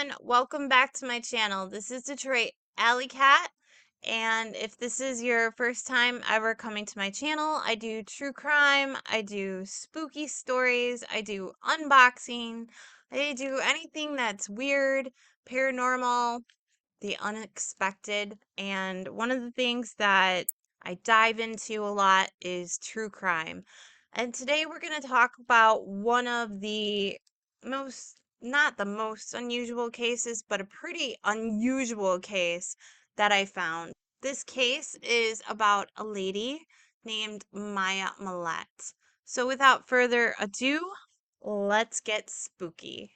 everyone, welcome back to my channel. This is Detroit Alley Cat, and if this is your first time ever coming to my channel, I do true crime, I do spooky stories, I do unboxing, I do anything that's weird, paranormal, the unexpected, and one of the things that I dive into a lot is true crime. And today we're going to talk about one of the not the most unusual cases, but a pretty unusual case that I found. This case is about a lady named Maya Millete. So without further ado, let's get spooky.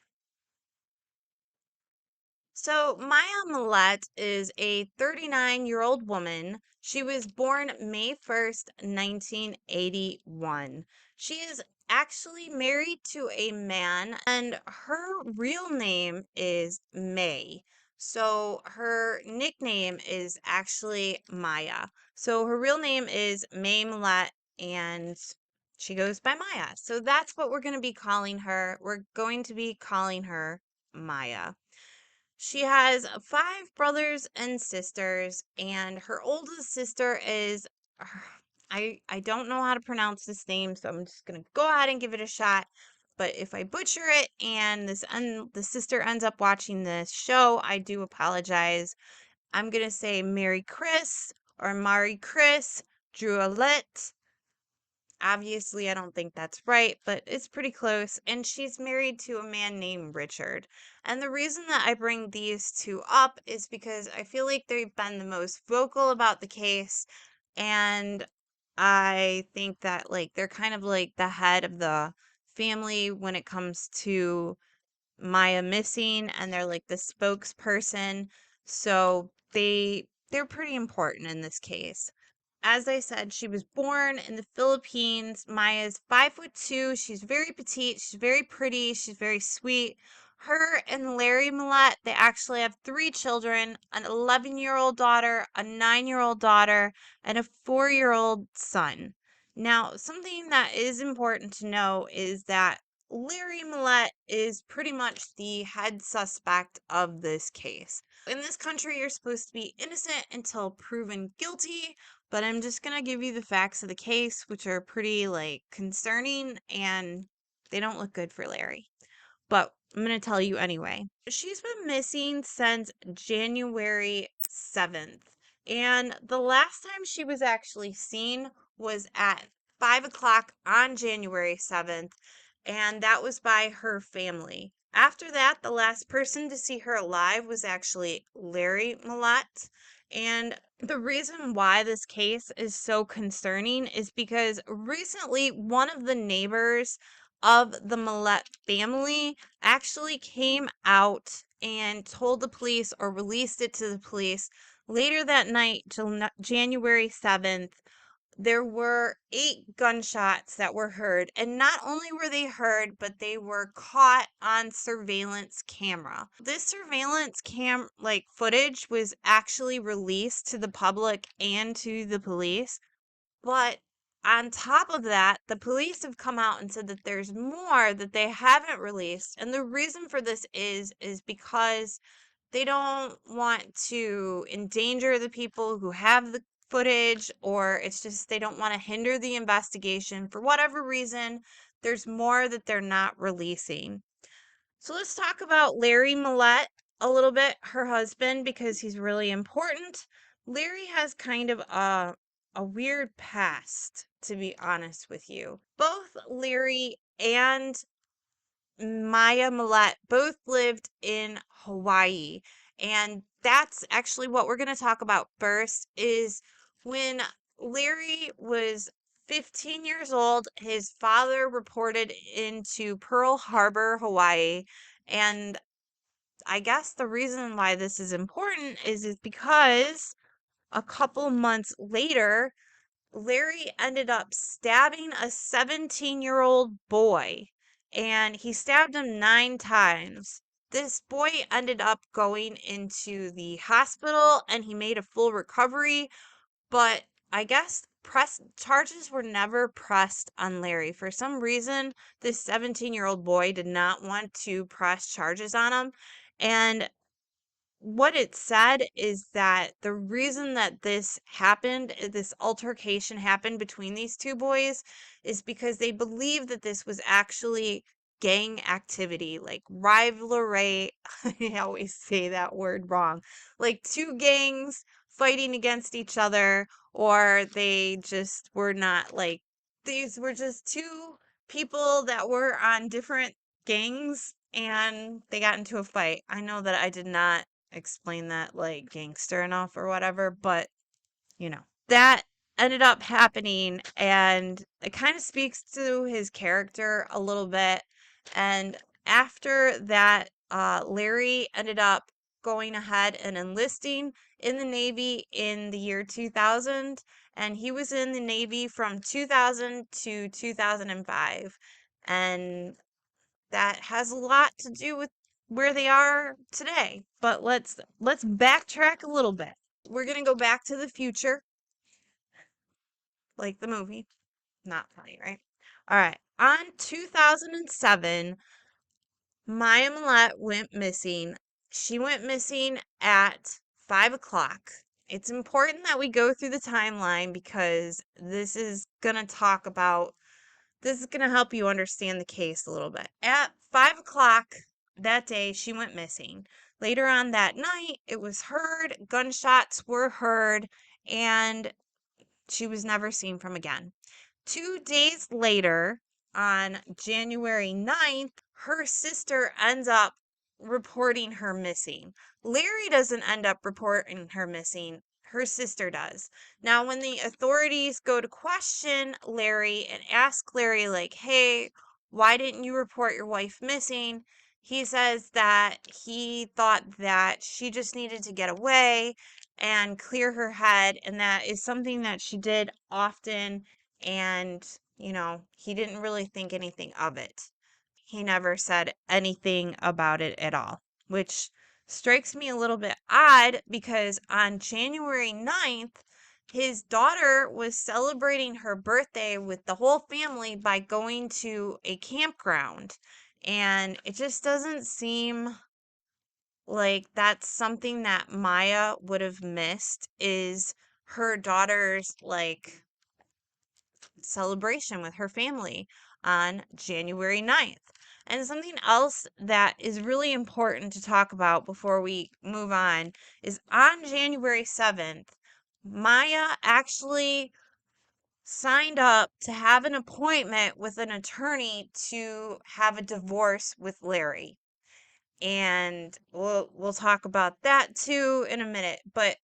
So Maya Millete is a 39-year-old woman. She was born May 1st, 1981. She is actually married to a man, and her real name is May. So her nickname is actually Maya. So her real name is May Millete, and she goes by Maya. So that's what we're going to be calling her. We're going to be calling her Maya. She has five brothers and sisters, and her oldest sister is I don't know how to pronounce this name, so I'm just gonna go ahead and give it a shot. But if I butcher it and the sister ends up watching this show, I do apologize. I'm gonna say Maricris or Maricris Drouaillet. Obviously, I don't think that's right, but it's pretty close. And she's married to a man named Richard. And the reason that I bring these two up is because I feel like they've been the most vocal about the case. And I think that, like, they're kind of like the head of the family when it comes to Maya missing, and they're like the spokesperson. So they're pretty important in this case. As I said, she was born in the Philippines. Maya's 5'2". She's very petite. She's very pretty. She's very sweet. Her and Larry Millete, they actually have three children, an 11-year-old daughter, a 9-year-old daughter, and a 4-year-old son. Now, something that is important to know is that Larry Millete is pretty much the head suspect of this case. In this country, you're supposed to be innocent until proven guilty, but I'm just going to give you the facts of the case, which are pretty, like, concerning, and they don't look good for Larry. But I'm going to tell you anyway. She's been missing since January 7th, and the last time she was actually seen was at 5 o'clock on January 7th, and that was by her family. After that, the last person to see her alive was actually Larry Millete. And the reason why this case is so concerning is because recently one of the neighbors of the Millete family actually came out and told the police or released it to the police later that night, January 7th. There were 8 gunshots that were heard, and not only were they heard, but they were caught on surveillance camera. This surveillance footage was actually released to the public and to the police, but on top of that, the police have come out and said that there's more that they haven't released, and the reason for this is because they don't want to endanger the people who have the footage, or it's just they don't want to hinder the investigation. For whatever reason, there's more that they're not releasing. So let's talk about Larry Millete a little bit, her husband, because he's really important. Larry has kind of a weird past, to be honest with you. Both Larry and Maya Millete both lived in Hawaii. And that's actually what we're going to talk about first is when Larry was 15 years old, his father reported into Pearl Harbor, Hawaii. And I guess the reason why this is important is because a couple months later, Larry ended up stabbing a 17-year-old boy, and he stabbed him 9 times. This boy ended up going into the hospital and he made a full recovery, but I guess charges were never pressed on Larry. For some reason, this 17-year-old boy did not want to press charges on him, And what it said is that the reason that this altercation happened between these two boys, is because they believe that this was actually gang activity, like rivalry. I always say that word wrong. Like two gangs fighting against each other, or they just were not like, these were just two people that were on different gangs and they got into a fight. I know that I did not explain that like gangster enough or whatever, but that ended up happening, and it kind of speaks to his character a little bit. And after that, Larry ended up going ahead and enlisting in the Navy in the year 2000, and he was in the Navy from 2000 to 2005. And that has a lot to do with where they are today. But let's backtrack a little bit. We're going to go back to the future, like the movie. Not funny, right? All right. On 2007, Maya Millete went missing. She went missing at 5 o'clock. It's important that we go through the timeline because this is going to help you understand the case a little bit. At 5 o'clock that day, she went missing. Later on that night, it was heard, gunshots were heard, and she was never seen from again. 2 days later, on January 9th, her sister ends up reporting her missing. Larry doesn't end up reporting her missing. Her sister does. Now, when the authorities go to question Larry and ask Larry, like, hey, why didn't you report your wife missing? He says that he thought that she just needed to get away and clear her head, and that is something that she did often, and he didn't really think anything of it. He never said anything about it at all, which strikes me a little bit odd because on January 9th, his daughter was celebrating her birthday with the whole family by going to a campground. And it just doesn't seem like that's something that Maya would have missed, is her daughter's like celebration with her family on January 9th. And something else that is really important to talk about before we move on is on January 7th, Maya actually signed up to have an appointment with an attorney to have a divorce with Larry. And we'll talk about that too in a minute. But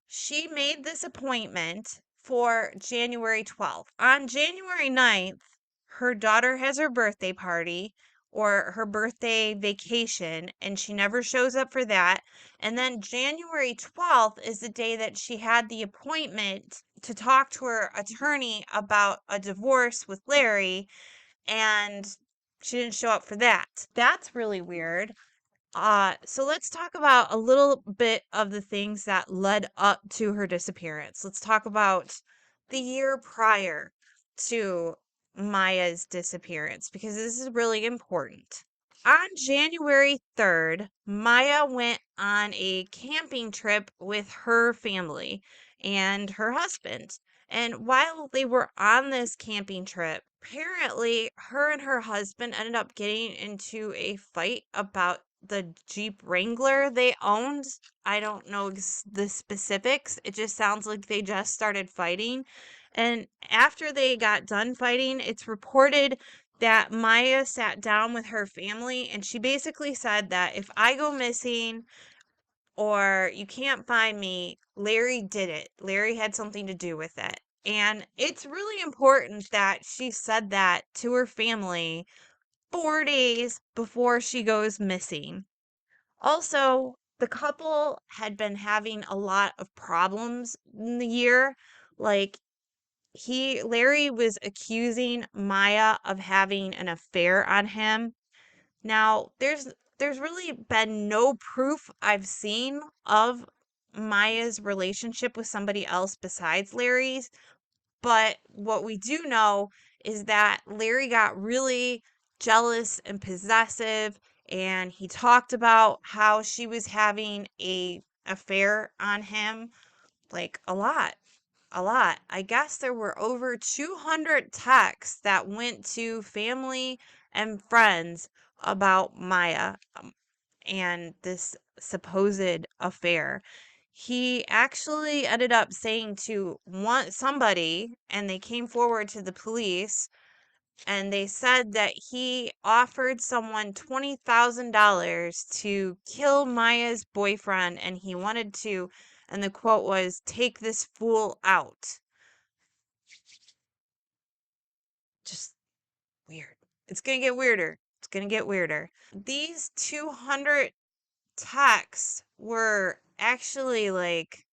she made this appointment for January 12th. On January 9th, her daughter has her birthday party or her birthday vacation, and she never shows up for that. And then January 12th is the day that she had the appointment to talk to her attorney about a divorce with Larry, and she didn't show up for that. That's really weird. So let's talk about a little bit of the things that led up to her disappearance. Let's talk about the year prior to Maya's disappearance because this is really important. On January 3rd, Maya went on a camping trip with her family and her husband. And while they were on this camping trip, apparently her and her husband ended up getting into a fight about the Jeep Wrangler they owned. I don't know the specifics. It just sounds like they just started fighting. And after they got done fighting, it's reported that Maya sat down with her family and she basically said that if I go missing or you can't find me, Larry did it. Larry had something to do with it. And it's really important that she said that to her family 4 days before she goes missing. Also, the couple had been having a lot of problems in the year. Like, Larry was accusing Maya of having an affair on him. Now, there's really been no proof I've seen of Maya's relationship with somebody else besides Larry's, but what we do know is that Larry got really jealous and possessive, and he talked about how she was having a affair on him, like a lot. A lot. I guess there were over 200 texts that went to family and friends about Maya, and this supposed affair. He actually ended up saying to one somebody, and they came forward to the police, and they said that he offered someone $20,000 to kill Maya's boyfriend, and he wanted to, and the quote was, take this fool out. Just weird. It's going to get weirder. It's going to get weirder. These 200 texts were actually like,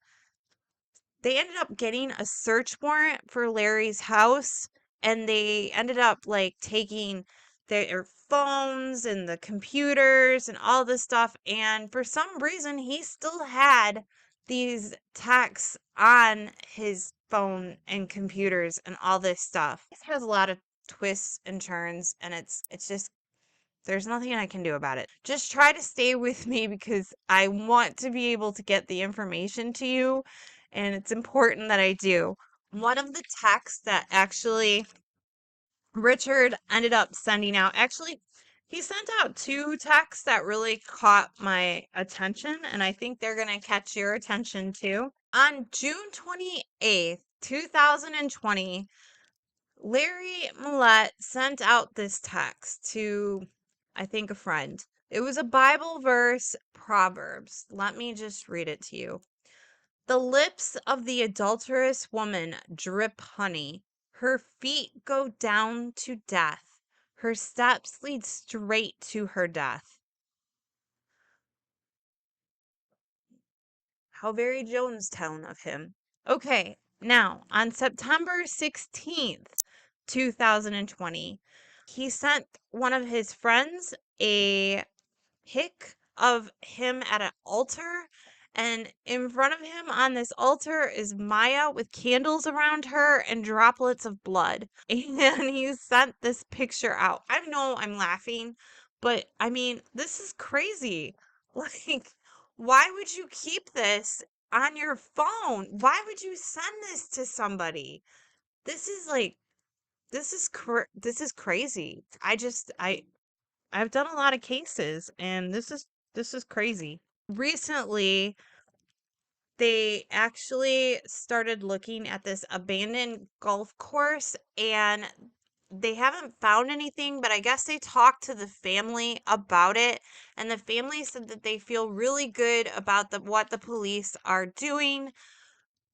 they ended up getting a search warrant for Larry's house, and they ended up like taking their phones and the computers and all this stuff, and for some reason he still had these texts on his phone and computers and all this stuff. It has a lot of twists and turns, and it's just, there's nothing I can do about it. Just try to stay with me because I want to be able to get the information to you, and it's important that I do. One of the texts that actually Richard ended up sending out, actually, he sent out two texts that really caught my attention, and I think they're going to catch your attention too. On June 28th, 2020, Larry Millete sent out this text to, I think, a friend. It was a Bible verse, Proverbs. Let me just read it to you. The lips of the adulterous woman drip honey. Her feet go down to death. Her steps lead straight to her death. How very Jonestown of him. Okay, now on September 16th, 2020, he sent one of his friends a pic of him at an altar, and in front of him on this altar is Maya with candles around her and droplets of blood. And he sent this picture out. I know I'm laughing, but I mean, this is crazy. Like, why would you keep this on your phone? Why would you send this to somebody? This is like, this is crazy. I've done a lot of cases, and this is crazy. Recently, they actually started looking at this abandoned golf course, and they haven't found anything, but I guess they talked to the family about it, and the family said that they feel really good about what the police are doing.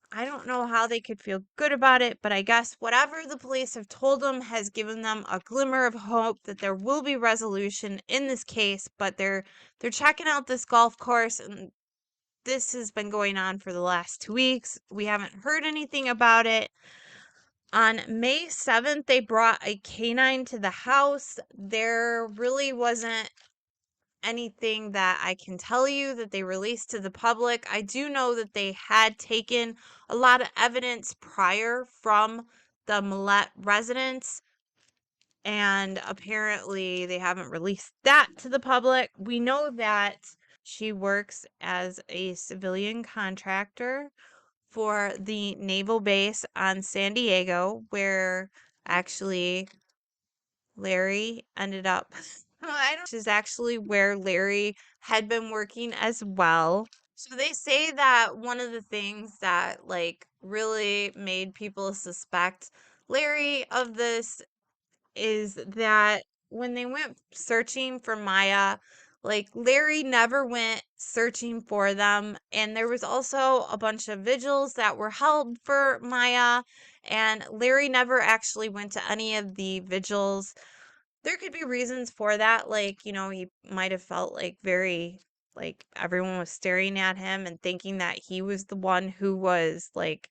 I don't know how they could feel good about it, but I guess whatever the police have told them has given them a glimmer of hope that there will be resolution in this case, but they're checking out this golf course, and this has been going on for the last 2 weeks. We haven't heard anything about it. On May 7th, they brought a canine to the house. There really wasn't anything that I can tell you that they released to the public. I do know that they had taken a lot of evidence prior from the Millete residence, and apparently they haven't released that to the public. We know that she works as a civilian contractor for the naval base on San Diego, where actually Larry ended up. I don't, which is actually where Larry had been working as well. So they say that one of the things that like really made people suspect Larry of this is that when they went searching for Maya, like Larry never went searching for them. And there was also a bunch of vigils that were held for Maya, and Larry never actually went to any of the vigils. There could be reasons for that. Like, he might have felt like very, like everyone was staring at him and thinking that he was the one who was like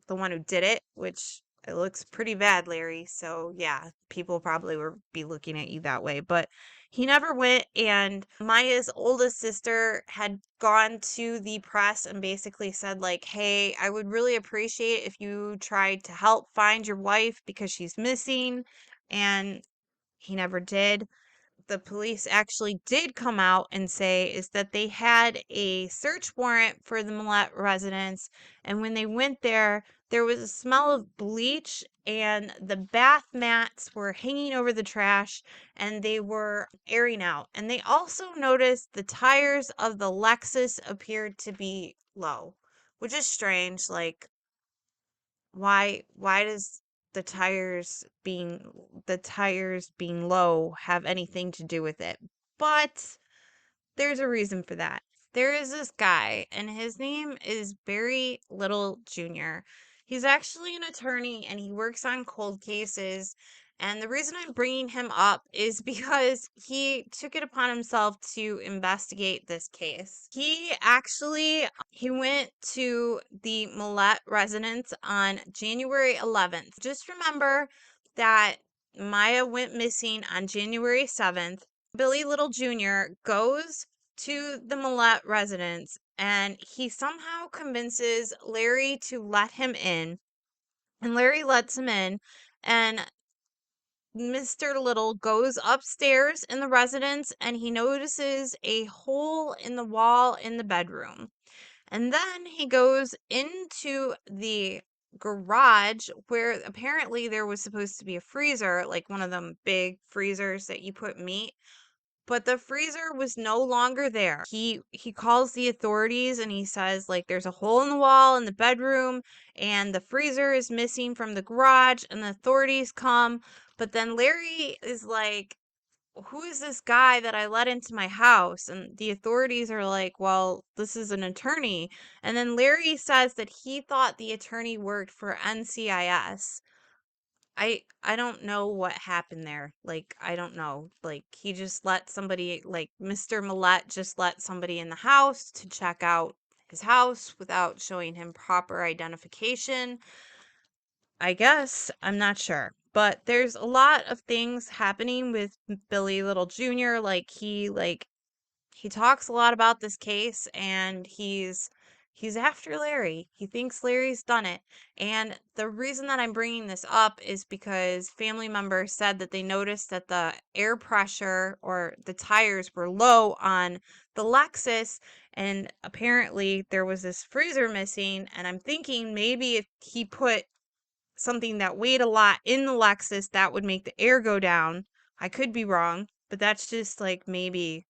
the one who did it, which it looks pretty bad, Larry. So yeah, people probably would be looking at you that way. But he never went, and Maya's oldest sister had gone to the press and basically said, like, hey, I would really appreciate if you tried to help find your wife because she's missing. And he never did. the police actually did come out and say is that they had a search warrant for the Millete residence, and when they went there, there was a smell of bleach, and the bath mats were hanging over the trash, and they were airing out. And they also noticed the tires of the Lexus appeared to be low, which is strange. Like, why does the tires being low have anything to do with it? But there's a reason for that. There is this guy, and his name is Barry Little Jr. He's actually an attorney and he works on cold cases. And the reason I'm bringing him up is because he took it upon himself to investigate this case. He went to the Millete residence on January 11th. Just remember that Maya went missing on January 7th. Billy Little Jr. goes to the Millete residence and he somehow convinces Larry to let him in. And Larry lets him in, and Mr. Little goes upstairs in the residence and he notices a hole in the wall in the bedroom. And then he goes into the garage where apparently there was supposed to be a freezer, like one of them big freezers that you put meat, but the freezer was no longer there. He calls the authorities and he says like there's a hole in the wall in the bedroom and the freezer is missing from the garage, and the authorities come, but then Larry is like, who is this guy that I let into my house? And the authorities are like, well, this is an attorney. And then Larry says that he thought the attorney worked for NCIS. I don't know what happened there. Like, I don't know. Like, he just let somebody, like Mr. Millete just let somebody in the house to check out his house without showing him proper identification. I guess. I'm not sure. But there's a lot of things happening with Billy Little Jr. He talks a lot about this case, and he's after Larry. He thinks Larry's done it. And the reason that I'm bringing this up is because family members said that they noticed that the air pressure or the tires were low on the Lexus, and apparently there was this freezer missing, and I'm thinking maybe if he put something that weighed a lot in the Lexus, that would make the air go down. I could be wrong, but that's just like maybe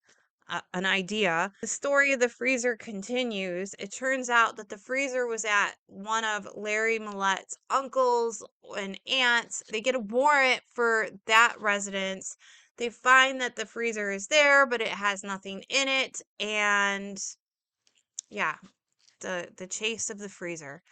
an idea. The story of the freezer continues. It turns out that the freezer was at one of Larry Millete's uncles and aunts. They get a warrant for that residence. They find that the freezer is there, but it has nothing in it. And yeah, the chase of the freezer.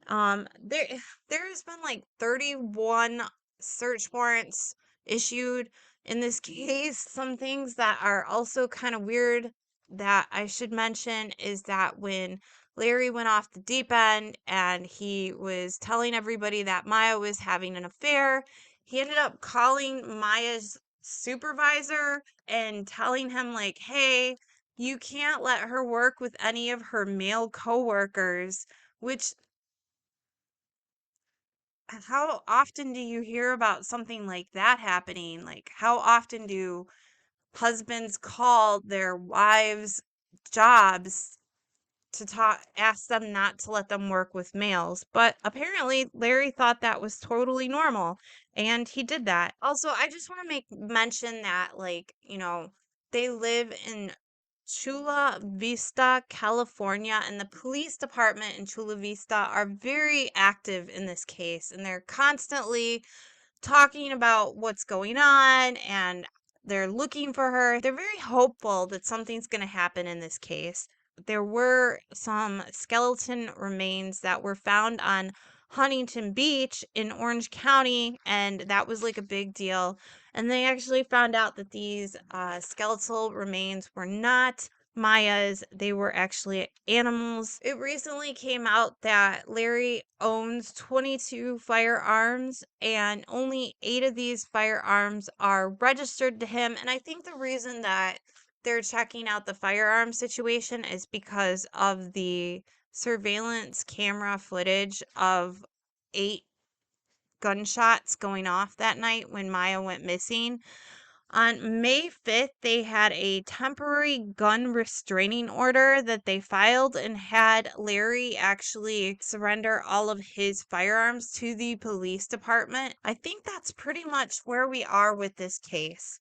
There has been like 31 search warrants issued in this case. Some things that are also kind of weird that I should mention is that when Larry went off the deep end and he was telling everybody that Maya was having an affair, he ended up calling Maya's supervisor and telling him like, "Hey, you can't let her work with any of her male coworkers," which how often do you hear about something like that happening? Like, how often do husbands call their wives' jobs to ask them not to let them work with males? But apparently, Larry thought that was totally normal, and he did that. Also, I just want to make mention that, like, they live in Chula Vista, California, and the police department in Chula Vista are very active in this case, and they're constantly talking about what's going on, and they're looking for her. They're very hopeful that something's going to happen in this case. There were some skeleton remains that were found on Huntington Beach in Orange County, and that was like a big deal. And they actually found out that these skeletal remains were not Maya's, they were actually animals. It recently came out that Larry owns 22 firearms, and only 8 of these firearms are registered to him. And I think the reason that they're checking out the firearm situation is because of the surveillance camera footage of 8 gunshots going off that night when Maya went missing. On May 5th, they had a temporary gun restraining order that they filed and had Larry actually surrender all of his firearms to the police department. I think that's pretty much where we are with this case.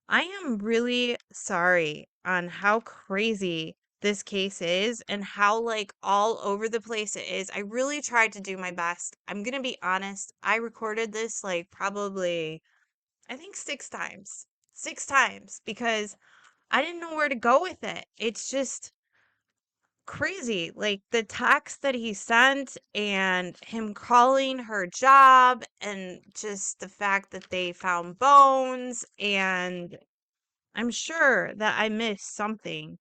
I am really sorry on how crazy this case is and how like all over the place it is. I really tried to do my best. I'm going to be honest. I recorded this like probably I think 6 times. 6 times because I didn't know where to go with it. It's just crazy. Like the text that he sent and him calling her job and just the fact that they found bones, and I'm sure that I missed something.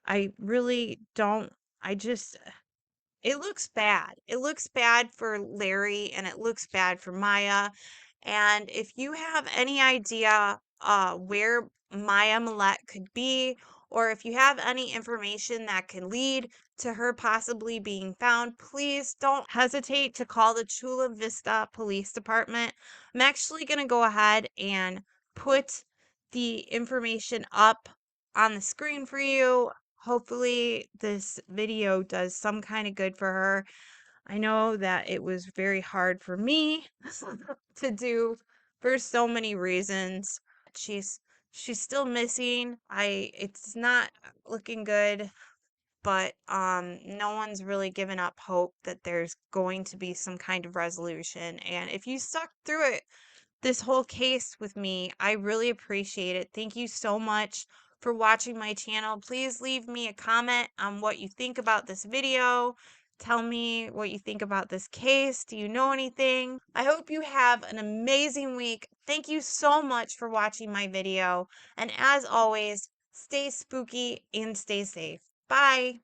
I really don't. I just it looks bad. It looks bad for Larry and it looks bad for Maya. And if you have any idea where Maya Millete could be, or if you have any information that can lead to her possibly being found, please don't hesitate to call the Chula Vista Police Department. I'm actually going to go ahead and put the information up on the screen for you. Hopefully, this video does some kind of good for her. I know that it was very hard for me to do for so many reasons. She's she's still missing. It's not looking good, but no one's really given up hope that there's going to be some kind of resolution. And if you stuck through it this whole case with me. I really appreciate it. Thank you so much for watching my channel. Please leave me a comment on what you think about this video. Tell me what you think about this case. Do you know anything? I hope you have an amazing week. Thank you so much for watching my video. And as always, stay spooky and stay safe. Bye.